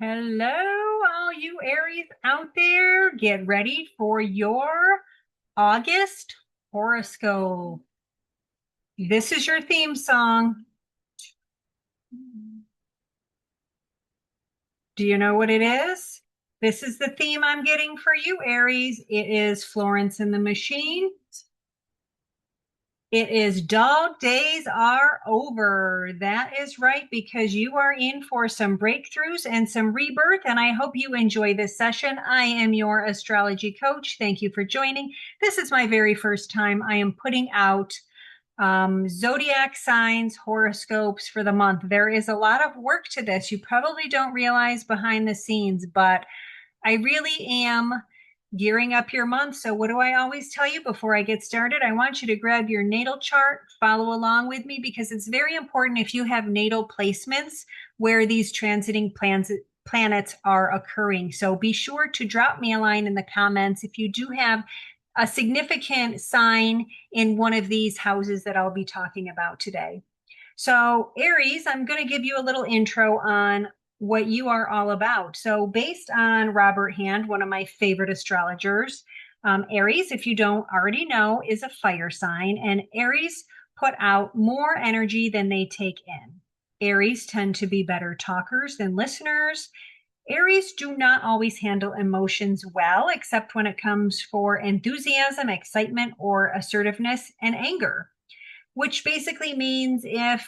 Hello, all you Aries out there. Get ready for your August horoscope. This is your theme song. Do you know what it is? This is the theme I'm getting for you, Aries. It is Florence and the Machine. It is Dog Days Are Over. That is right, because you are in for some breakthroughs and some rebirth, and I hope you enjoy this session. I am your astrology coach. Thank you for joining. This is my very first time I am putting out zodiac signs, horoscopes for the month. There is a lot of work to this. You probably don't realize behind the scenes, but I really am gearing up your month. So, what do I always tell you before I get started? I want you to grab your natal chart, follow along with me, because it's very important if you have natal placements where these transiting planets are occurring. So, be sure to drop me a line in the comments if you do have a significant sign in one of these houses that I'll be talking about today. So, Aries, I'm going to give you a little intro on what you are all about. So, based on Robert Hand, one of my favorite astrologers, Aries, if you don't already know, is a fire sign, and Aries put out more energy than they take in. Aries tend to be better talkers than listeners. Aries do not always handle emotions well, except when it comes for enthusiasm, excitement, or assertiveness and anger, which basically means if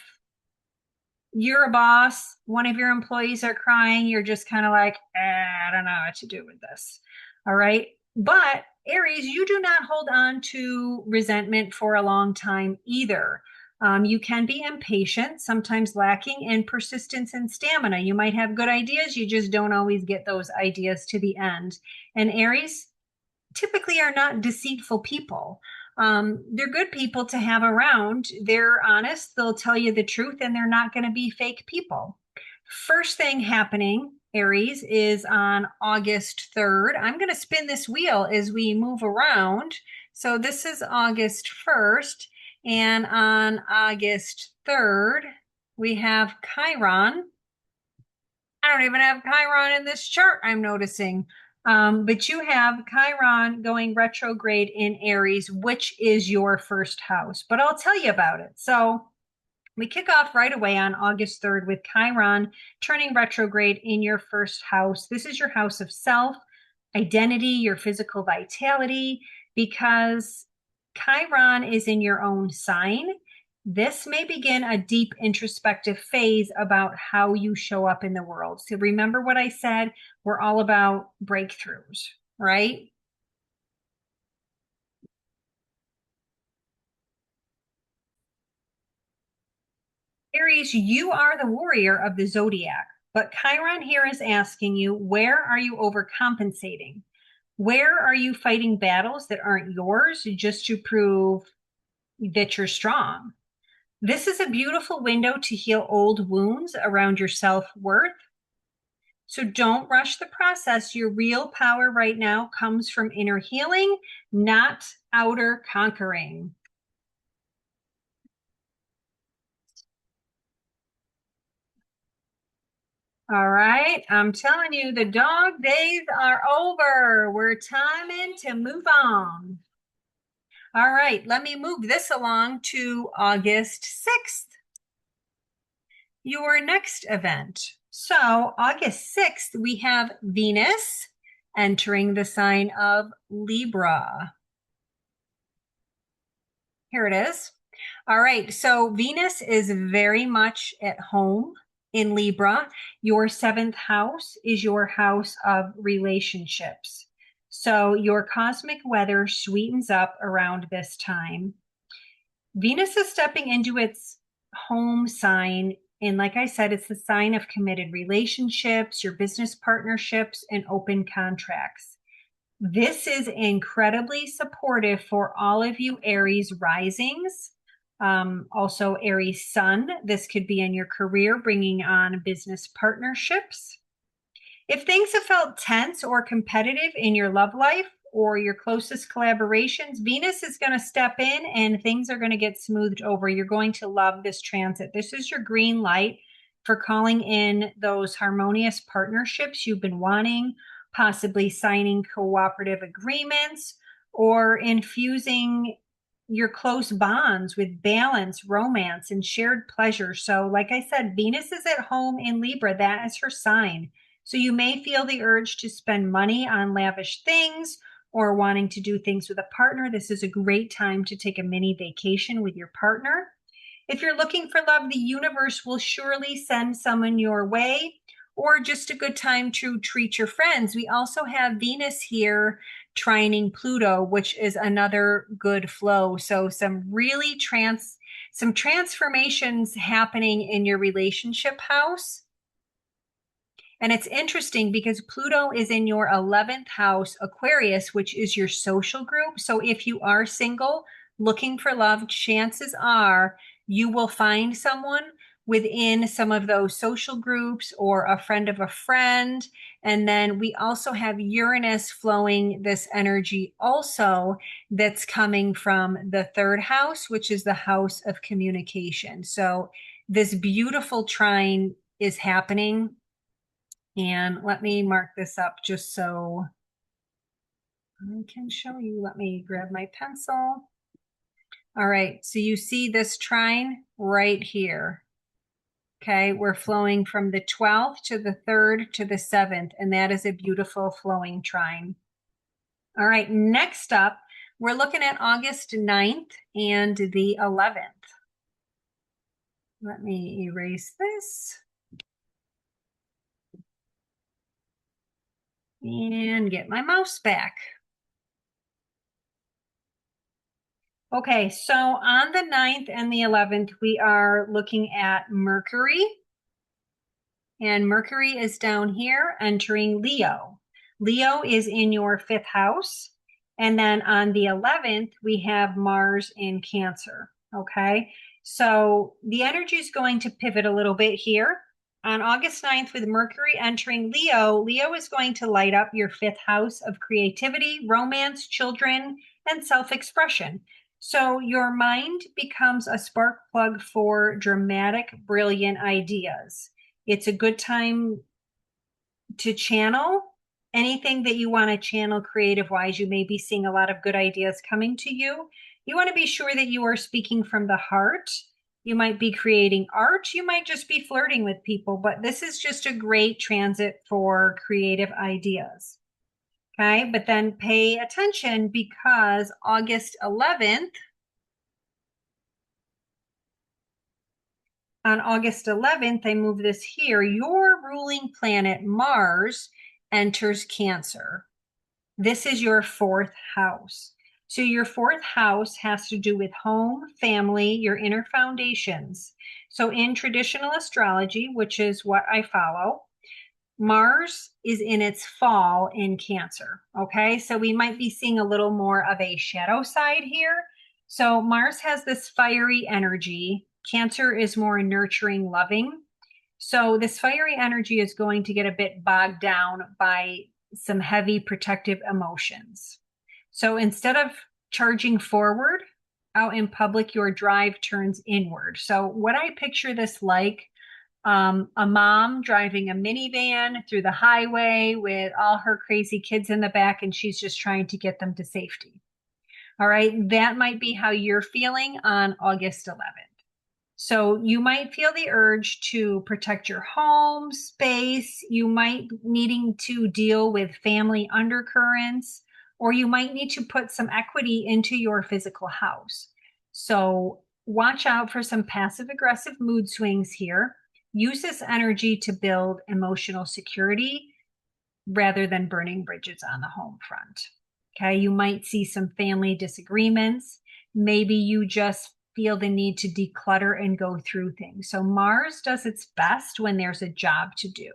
you're a boss, one of your employees are crying, you're just kind of like, I don't know what to do with this. All right. But Aries, you do not hold on to resentment for a long time either. You can be impatient, sometimes lacking in persistence and stamina. You might have good ideas, you just don't always get those ideas to the end. And Aries typically are not deceitful people. They're good people to have around. They're honest, they'll tell you the truth, and they're not going to be fake people. First thing happening, Aries, is on August 3rd. I'm going to spin this wheel as we move around. So this is August 1st. And on August 3rd, we have Chiron. I don't even have Chiron in this chart, I'm noticing. But you have Chiron going retrograde in Aries, which is your first house. But I'll tell you about it. So we kick off right away on August 3rd with Chiron turning retrograde in your first house. This is your house of self, identity, your physical vitality, because Chiron is in your own sign. This may begin a deep introspective phase about how you show up in the world. So remember what I said, we're all about breakthroughs, right? Aries, you are the warrior of the zodiac, but Chiron here is asking you, where are you overcompensating? Where are you fighting battles that aren't yours just to prove that you're strong? This is a beautiful window to heal old wounds around your self-worth. So don't rush the process. Your real power right now comes from inner healing, not outer conquering. All right, I'm telling you, the dog days are over. We're timing to move on. All right, let me move this along to August 6th, your next event. So, August 6th, we have Venus entering the sign of Libra. Here it is. All right, so Venus is very much at home in Libra. Your seventh house is your house of relationships. So your cosmic weather sweetens up around this time. Venus is stepping into its home sign. And like I said, it's the sign of committed relationships, your business partnerships, and open contracts. This is incredibly supportive for all of you Aries risings. Also, Aries sun. This could be in your career, bringing on business partnerships. If things have felt tense or competitive in your love life or your closest collaborations, Venus is going to step in and things are going to get smoothed over. You're going to love this transit. This is your green light for calling in those harmonious partnerships you've been wanting, possibly signing cooperative agreements, or infusing your close bonds with balance, romance, and shared pleasure. So, like I said, Venus is at home in Libra. That is her sign. So, you may feel the urge to spend money on lavish things or wanting to do things with a partner. This is a great time to take a mini vacation with your partner. If you're looking for love, the universe will surely send someone your way, or just a good time to treat your friends. We also have Venus here trining Pluto, which is another good flow. So some transformations happening in your relationship house. And it's interesting because Pluto is in your 11th house, Aquarius, which is your social group. So if you are single, looking for love, chances are you will find someone within some of those social groups or a friend of a friend. And then we also have Uranus flowing this energy also that's coming from the third house, which is the house of communication. So this beautiful trine is happening. And let me mark this up just so I can show you. Let me grab my pencil. All right, so you see this trine right here. Okay, we're flowing from the 12th to the 3rd to the 7th, and that is a beautiful flowing trine. All right, next up, we're looking at August 9th and the 11th. Let me erase this. And get my mouse back. Okay, so on the 9th and the 11th, we are looking at Mercury. And Mercury is down here entering Leo. Leo is in your 5th house. And then on the 11th, we have Mars in Cancer. Okay, so the energy is going to pivot a little bit here. On August 9th, with Mercury entering Leo, Leo is going to light up your 5th house of creativity, romance, children, and self-expression. So your mind becomes a spark plug for dramatic, brilliant ideas. It's a good time to channel anything that you want to channel creative wise. You may be seeing a lot of good ideas coming to you. You want to be sure that you are speaking from the heart. You might be creating art. You might just be flirting with people, but this is just a great transit for creative ideas. Okay, but then pay attention because August 11th, on August 11th, I move this here, your ruling planet Mars enters Cancer. This is your 4th house. So your 4th house has to do with home, family, your inner foundations. So in traditional astrology, which is what I follow, Mars is in its fall in Cancer. Okay, so we might be seeing a little more of a shadow side here. So Mars has this fiery energy. Cancer is more nurturing, loving. So this fiery energy is going to get a bit bogged down by some heavy protective emotions. So instead of charging forward out in public, your drive turns inward. So what I picture this like, a mom driving a minivan through the highway with all her crazy kids in the back, and she's just trying to get them to safety. All right, that might be how you're feeling on August 11th. So you might feel the urge to protect your home space. You might needing to deal with family undercurrents, or you might need to put some equity into your physical house. So watch out for some passive aggressive mood swings here. Use this energy to build emotional security rather than burning bridges on the home front. Okay, you might see some family disagreements. Maybe you just feel the need to declutter and go through things. So Mars does its best when there's a job to do.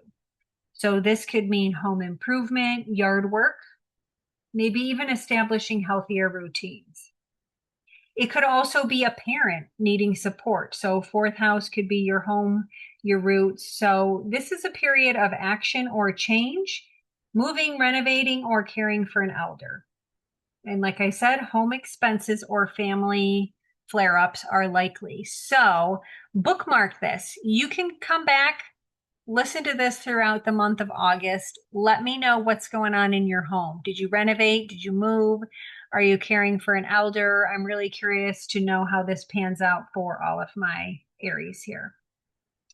So this could mean home improvement, yard work, maybe even establishing healthier routines. It could also be a parent needing support. So 4th house could be your home, your roots. So this is a period of action or change, moving, renovating, or caring for an elder. And like I said, home expenses or family flare-ups are likely. So bookmark this. You can come back listen to this throughout the month of August. Let me know what's going on in your home. Did you renovate? Did you move? Are you caring for an elder? I'm really curious to know how this pans out for all of my Aries here.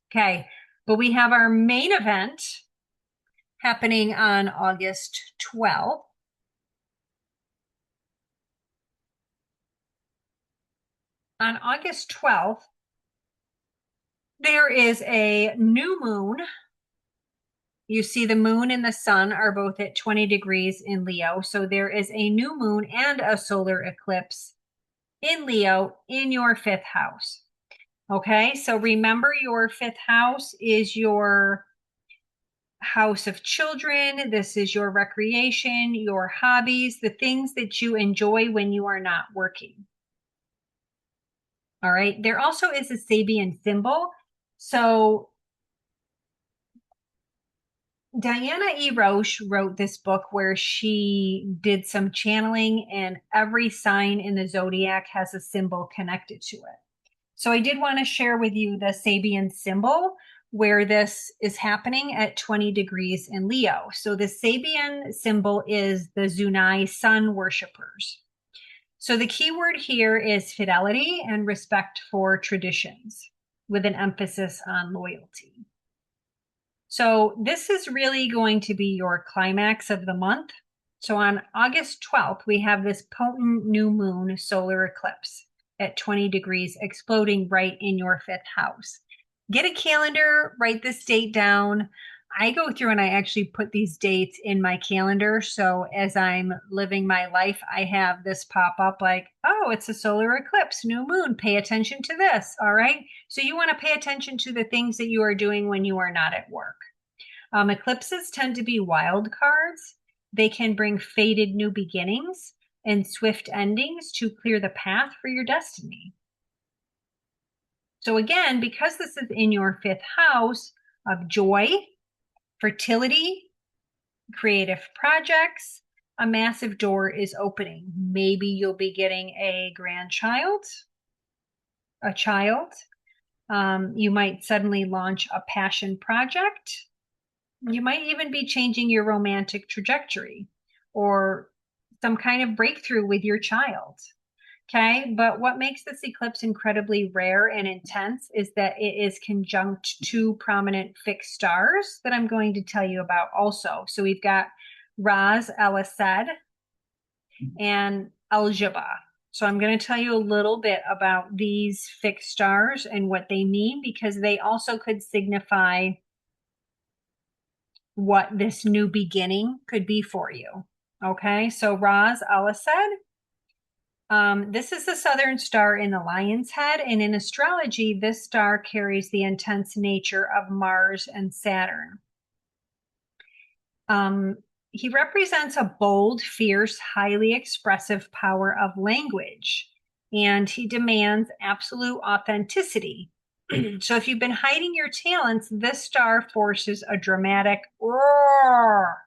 Okay, but we have our main event happening on August 12th. On August 12th, there is a new moon. You see the moon and the sun are both at 20 degrees in Leo. So there is a new moon and a solar eclipse in Leo in your fifth house. Okay, so remember your fifth house is your house of children. This is your recreation, your hobbies, the things that you enjoy when you are not working. All right, there also is a Sabian symbol. So Diana E. Roche wrote this book where she did some channeling, and every sign in the zodiac has a symbol connected to it. So I did want to share with you the Sabian symbol where this is happening at 20 degrees in Leo. So the Sabian symbol is the Zunai sun worshippers. So the key word here is fidelity and respect for traditions with an emphasis on loyalty. So this is really going to be your climax of the month. So on August 12th, we have this potent new moon solar eclipse at 20 degrees exploding right in your fifth house. Get a calendar, write this date down. I go through and I actually put these dates in my calendar. So as I'm living my life, I have this pop up like, oh, it's a solar eclipse, new moon, pay attention to this. All right. So you want to pay attention to the things that you are doing when you are not at work. Eclipses tend to be wild cards. They can bring faded new beginnings and swift endings to clear the path for your destiny. So again, because this is in your fifth house of joy, fertility, creative projects, a massive door is opening. Maybe you'll be getting a grandchild, a child. You might suddenly launch a passion project. You might even be changing your romantic trajectory or some kind of breakthrough with your child. Okay, but what makes this eclipse incredibly rare and intense is that it is conjunct two prominent fixed stars that I'm going to tell you about also. So we've got Ras El Asad and Aljaba. So I'm going to tell you a little bit about these fixed stars and what they mean, because they also could signify what this new beginning could be for you. Okay, so Ras Al Asad. This is the southern star in the lion's head, and in astrology, this star carries the intense nature of Mars and Saturn. He represents a bold, fierce, highly expressive power of language, and he demands absolute authenticity. So if you've been hiding your talents, this star forces a dramatic roar.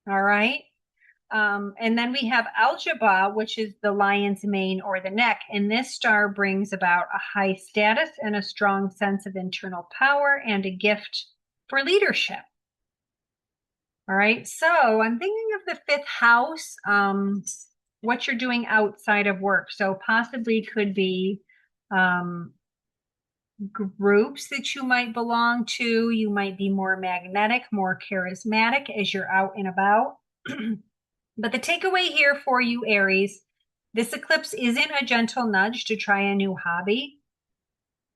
All right. And then we have Aljaba, which is the lion's mane or the neck. And this star brings about a high status and a strong sense of internal power and a gift for leadership. All right. So I'm thinking of the fifth house, what you're doing outside of work. So possibly could be groups that you might belong to. You might be more magnetic, more charismatic as you're out and about. But the takeaway here for you, Aries, this eclipse isn't a gentle nudge to try a new hobby.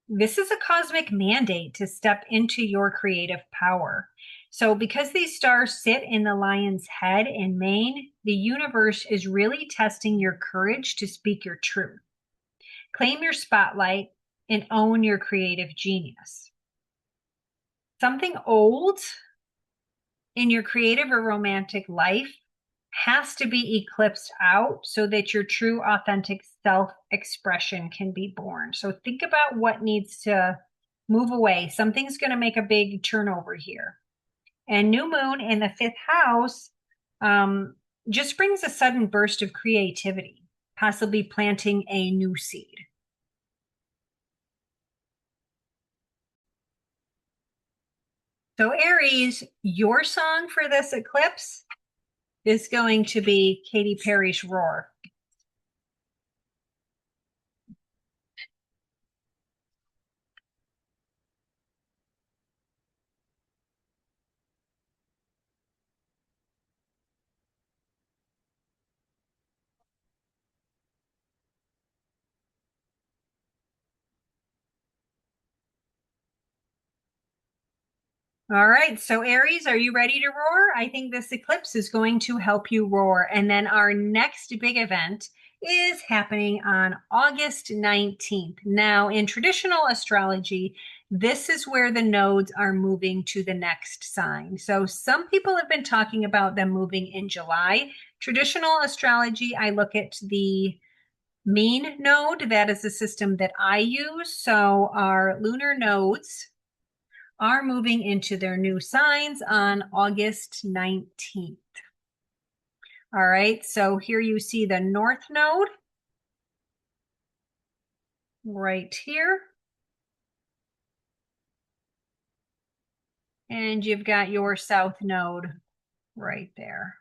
This is a cosmic mandate to step into your creative power. So because these stars sit in the lion's head and mane, the universe is really testing your courage to speak your truth. Claim your spotlight and own your creative genius. Something old in your creative or romantic life has to be eclipsed out so that your true, authentic self-expression can be born. So think about what needs to move away. Something's going to make a big turnover here. And new moon in the fifth house just brings a sudden burst of creativity, possibly planting a new seed. So Aries, your song for this eclipse is going to be Katy Perry's Roar. All right, so Aries, are you ready to roar? I think this eclipse is going to help you roar. And then our next big event is happening on August 19th. Now, in traditional astrology, this is where the nodes are moving to the next sign. So some people have been talking about them moving in July. Traditional astrology, I look at the mean node. That is the system that I use. So our lunar nodes are moving into their new signs on August 19th. All right, so here you see the North Node right here. And you've got your South Node right there.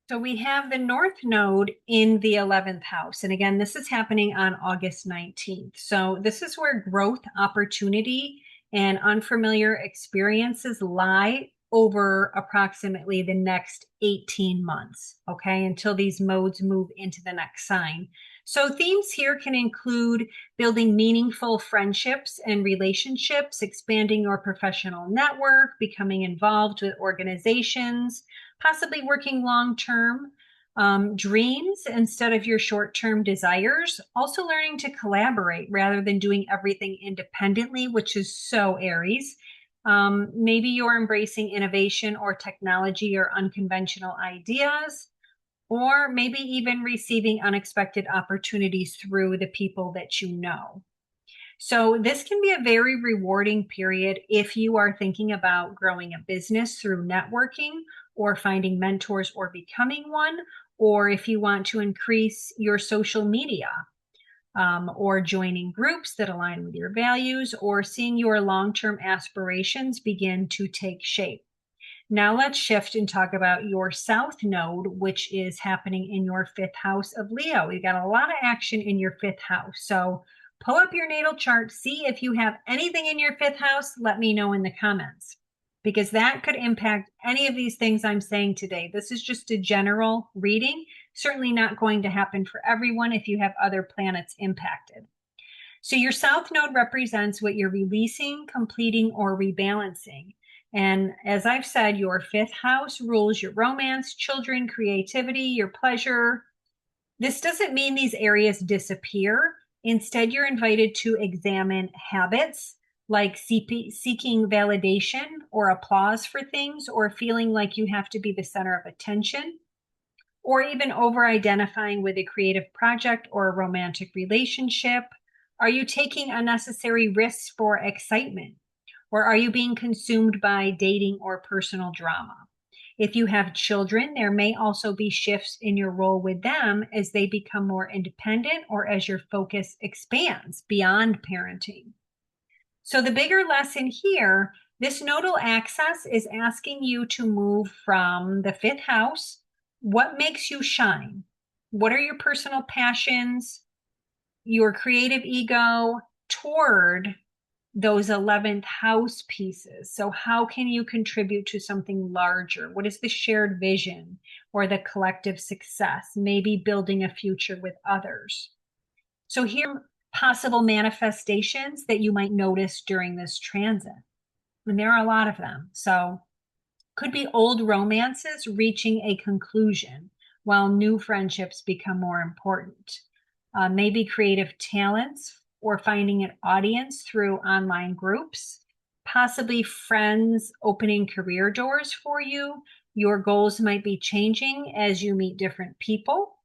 So we have the North Node in the 11th house. And again, this is happening on August 19th. So this is where growth, opportunity, and unfamiliar experiences lie over approximately the next 18 months, okay, until these modes move into the next sign. So themes here can include building meaningful friendships and relationships, expanding your professional network, becoming involved with organizations, possibly working long-term dreams instead of your short-term desires. Also learning to collaborate rather than doing everything independently, which is so Aries. Maybe you're embracing innovation or technology or unconventional ideas, or maybe even receiving unexpected opportunities through the people that you know. So this can be a very rewarding period if you are thinking about growing a business through networking or finding mentors or becoming one, or if you want to increase your social media, or joining groups that align with your values, or seeing your long-term aspirations begin to take shape. Now let's shift and talk about your South Node, which is happening in your fifth house of Leo. You've got a lot of action in your fifth house. So pull up your natal chart, see if you have anything in your fifth house. Let me know in the comments, because that could impact any of these things I'm saying today. This is just a general reading, certainly not going to happen for everyone if you have other planets impacted. So your South Node represents what you're releasing, completing, or rebalancing. And as I've said, your fifth house rules your romance, children, creativity, your pleasure. This doesn't mean these areas disappear. Instead, you're invited to examine habits like seeking validation or applause for things, or feeling like you have to be the center of attention, or even over-identifying with a creative project or a romantic relationship. Are you taking unnecessary risks for excitement? Or are you being consumed by dating or personal drama? If you have children, there may also be shifts in your role with them as they become more independent or as your focus expands beyond parenting. So the bigger lesson here, this nodal axis is asking you to move from the fifth house. What makes you shine? What are your personal passions, your creative ego, toward those 11th house pieces? So how can you contribute to something larger? What is the shared vision or the collective success? Maybe building a future with others. So here are possible manifestations that you might notice during this transit. And there are a lot of them. So could be old romances reaching a conclusion while new friendships become more important. Maybe creative talents or finding an audience through online groups, possibly friends opening career doors for you. Your goals might be changing as you meet different people.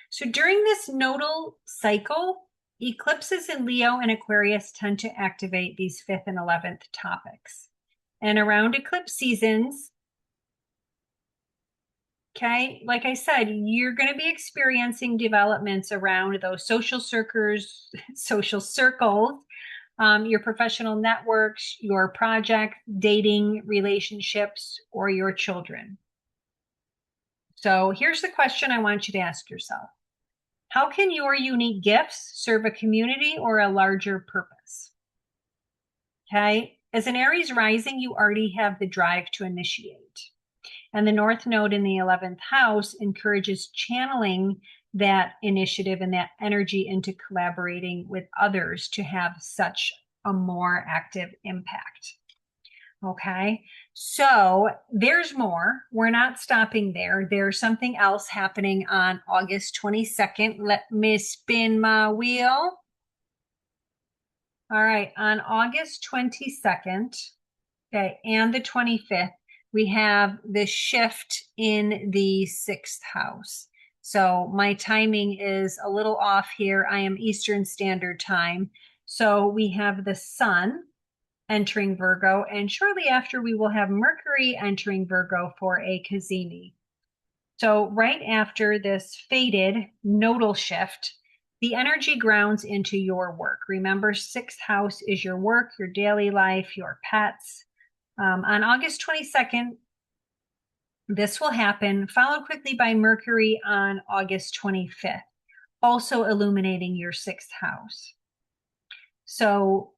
So during this nodal cycle, eclipses in Leo and Aquarius tend to activate these 5th and 11th topics. And around eclipse seasons, okay, like I said, you're going to be experiencing developments around those social circles, your professional networks, your project, dating, relationships, or your children. So here's the question I want you to ask yourself. How can your unique gifts serve a community or a larger purpose? Okay. As an Aries rising, you already have the drive to initiate. And the North Node in the 11th house encourages channeling that initiative and that energy into collaborating with others to have such a more active impact. Okay, so there's more. We're not stopping there. There's something else happening on August 22nd. Let me spin my wheel. All right, on August 22nd, okay, and the 25th, we have the shift in the 6th house. So my timing is a little off here. I am Eastern Standard Time. So we have the sun entering Virgo, and shortly after we will have Mercury entering Virgo for a cazimi. So right after this fated nodal shift, the energy grounds into your work. Remember, 6th house is your work, your daily life, your pets. On August 22nd, this will happen, followed quickly by Mercury on August 25th, also illuminating your 6th house. So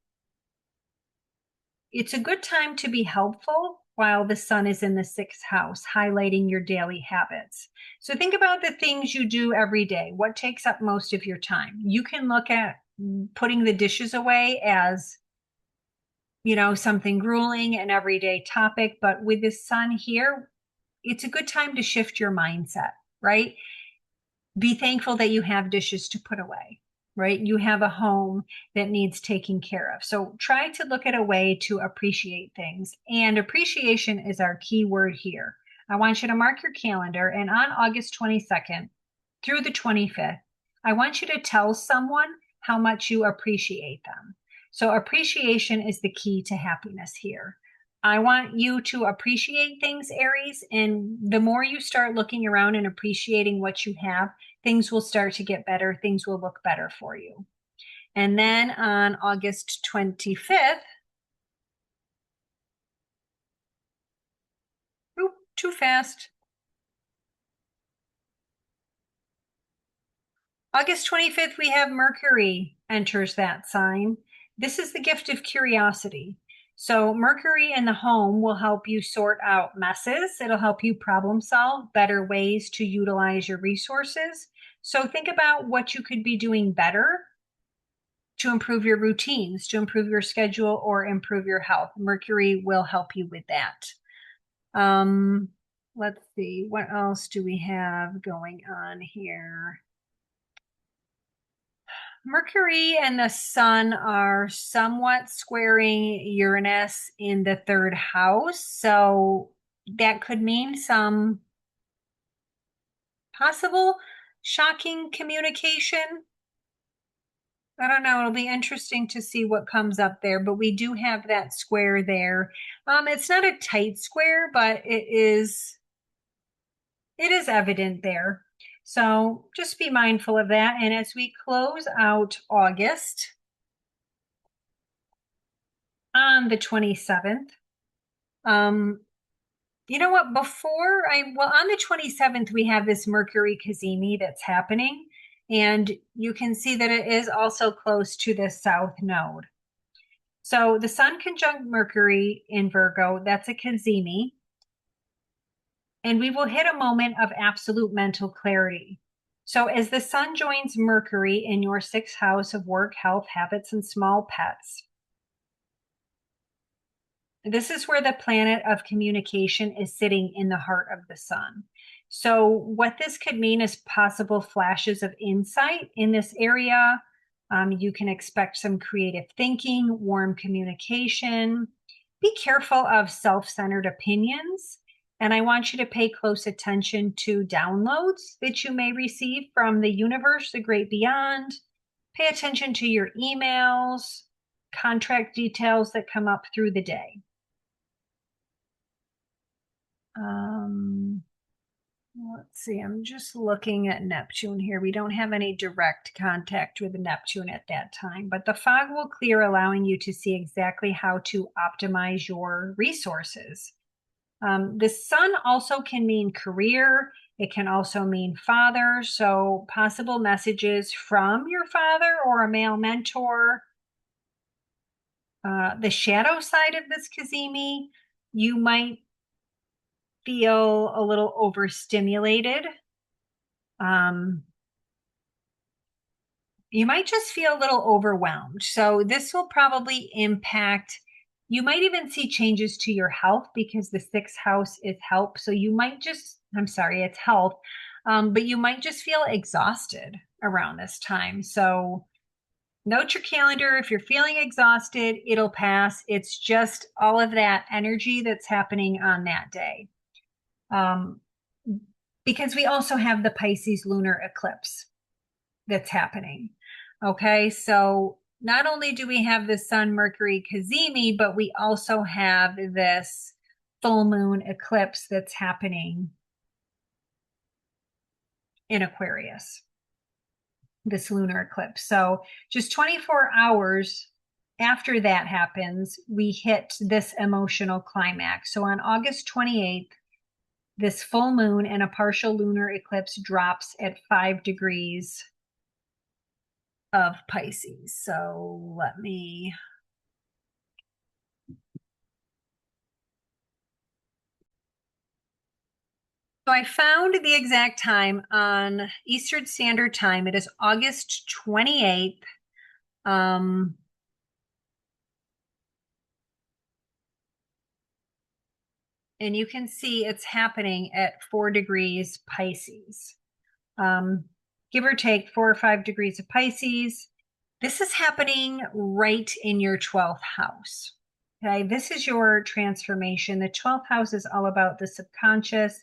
it's a good time to be helpful while the sun is in the 6th house, highlighting your daily habits. So think about the things you do every day. What takes up most of your time? You can look at putting the dishes away as, you know, something grueling, an everyday topic, but with the sun here, it's a good time to shift your mindset, right? Be thankful that you have dishes to put away, right? You have a home that needs taking care of. So try to look at a way to appreciate things. And appreciation is our key word here. I want you to mark your calendar, and on August 22nd through the 25th, I want you to tell someone how much you appreciate them. So appreciation is the key to happiness here. I want you to appreciate things, Aries, and the more you start looking around and appreciating what you have, things will start to get better. Things will look better for you. And then on August 25th, oop, too fast. August 25th, we have Mercury enters that sign. This is the gift of curiosity. So Mercury in the home will help you sort out messes. It'll help you problem solve better ways to utilize your resources. So think about what you could be doing better to improve your routines, to improve your schedule, or improve your health. Mercury will help you with that. Let's see, what else do we have going on here? Mercury and the sun are somewhat squaring Uranus in the 3rd house. So that could mean some possible shocking communication. I don't know. It'll be interesting to see what comes up there, but we do have that square there. It's not a tight square, but it is evident there. So just be mindful of that. And as we close out August on the 27th, you know what, on the 27th, we have this Mercury cazimi that's happening. And you can see that it is also close to the South Node. So the Sun conjunct Mercury in Virgo, that's a cazimi. And we will hit a moment of absolute mental clarity. So as the Sun joins Mercury in your 6th house of work, health, habits, and small pets, this is where the planet of communication is sitting in the heart of the Sun. So what this could mean is possible flashes of insight in this area. You can expect some creative thinking, warm communication. Be careful of self-centered opinions. And I want you to pay close attention to downloads that you may receive from the universe, the great beyond. Pay attention to your emails, contract details that come up through the day. Let's see, I'm just looking at Neptune here. We don't have any direct contact with Neptune at that time, but the fog will clear, allowing you to see exactly how to optimize your resources. The sun also can mean career. It can also mean father. So possible messages from your father or a male mentor. The shadow side of this Kazemi, you might feel a little overstimulated. Um, you might just feel a little overwhelmed. So this will probably impact, you might even see changes to your health because the sixth house is health. So you might just, I'm sorry, it's health, but you might just feel exhausted around this time. So note your calendar. If you're feeling exhausted, it'll pass. It's just all of that energy that's happening on that day. Um, because we also have the Pisces lunar eclipse that's happening. Okay, so not only do we have the Sun Mercury Cazimi, but we also have this full moon eclipse that's happening in Aquarius, this lunar eclipse. So just 24 hours after that happens, we hit this emotional climax. So on August 28th, this full moon and a partial lunar eclipse drops at 5 degrees of Pisces. So let me. So I found the exact time on Eastern Standard Time. It is August 28th. Um, and you can see it's happening at 4 degrees Pisces. Um, give or take 4 or 5 degrees of Pisces. This is happening right in your 12th house. Okay, this is your transformation. The 12th house is all about the subconscious,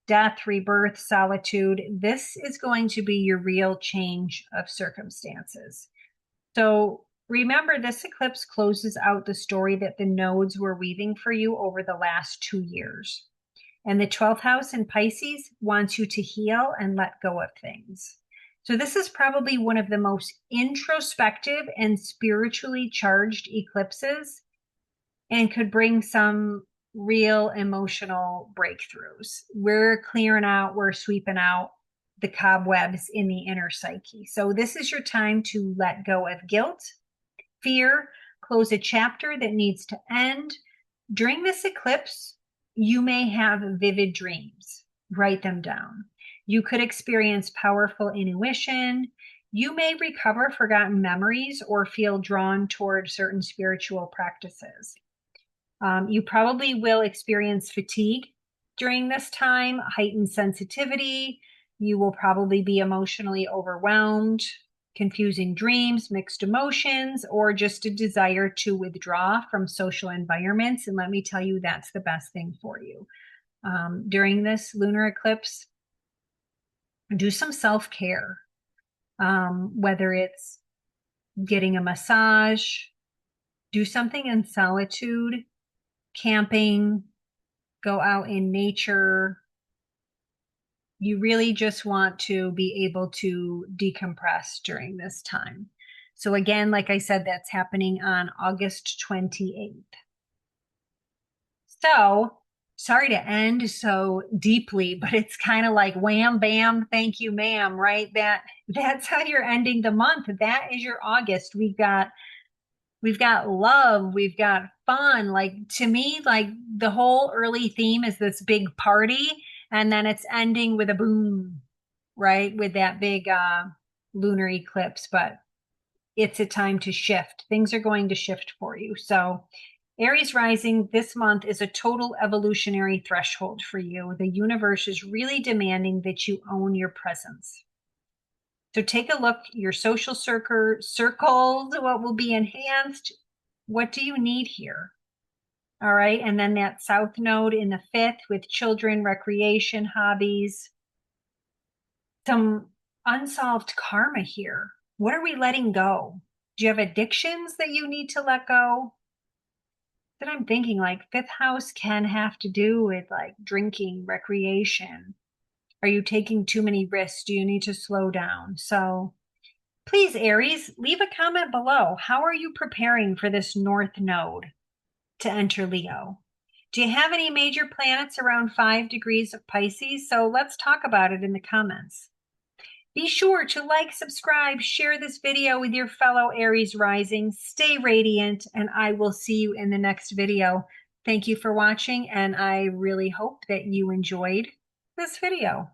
death, rebirth, solitude. This is going to be your real change of circumstances. So remember, this eclipse closes out the story that the nodes were weaving for you over the last 2 years. And the 12th house in Pisces wants you to heal and let go of things. So this is probably one of the most introspective and spiritually charged eclipses and could bring some real emotional breakthroughs. We're clearing out, we're sweeping out the cobwebs in the inner psyche. So this is your time to let go of guilt, fear, close a chapter that needs to end. During this eclipse, you may have vivid dreams. Write them down. You could experience powerful intuition. You may recover forgotten memories or feel drawn toward certain spiritual practices. You probably will experience fatigue during this time, heightened sensitivity. You will probably be emotionally overwhelmed, confusing dreams, mixed emotions, or just a desire to withdraw from social environments. And let me tell you, that's the best thing for you. During this lunar eclipse, do some self care, whether it's getting a massage, do something in solitude, camping, go out in nature. You really just want to be able to decompress during this time. So, again, like I said, that's happening on August 28th. So, sorry to end so deeply, but it's kind of like wham bam, thank you, ma'am, right? That's how you're ending the month. That is your August. We've got love, we've got fun. Like to me, like the whole early theme is this big party, and then it's ending with a boom, right? With that big lunar eclipse. But it's a time to shift. Things are going to shift for you. So Aries rising this month is a total evolutionary threshold for you. The universe is really demanding that you own your presence. So take a look, your social circles, what will be enhanced? What do you need here? All right. And then that south node in the fifth with children, recreation, hobbies, some unsolved karma here. What are we letting go? Do you have addictions that you need to let go? That I'm thinking like fifth house can have to do with like drinking, recreation. Are you taking too many risks? Do you need to slow down? So please, Aries, leave a comment below. How are you preparing for this North Node to enter Leo? Do you have any major planets around 5 degrees of Pisces? So let's talk about it in the comments. Be sure to like, subscribe, share this video with your fellow Aries rising. Stay radiant, and I will see you in the next video. Thank you for watching, and I really hope that you enjoyed this video.